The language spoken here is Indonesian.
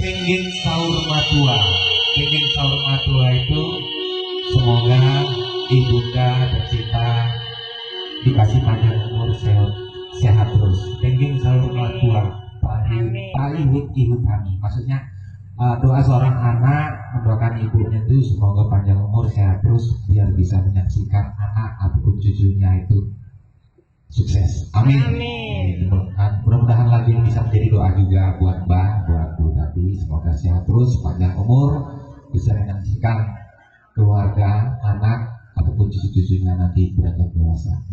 Kenging sahur matua, kenging sahur matua itu semoga ibunda tercinta dikasih panjang umur, sehat terus. Kenging sahur matua, ihut kami. Maksudnya doa seorang anak mendoakan ibunya itu semoga panjang umur, sehat terus biar bisa menyaksikan anak ataupun cucunya itu sukses. Amin. Mudah-mudahan lagi bisa menjadi doa juga buat Mbak, buat Bu Tati. Semoga sehat terus, panjang umur, bisa menyaksikan keluarga, anak ataupun cucu-cucunya nanti beranjak dewasa.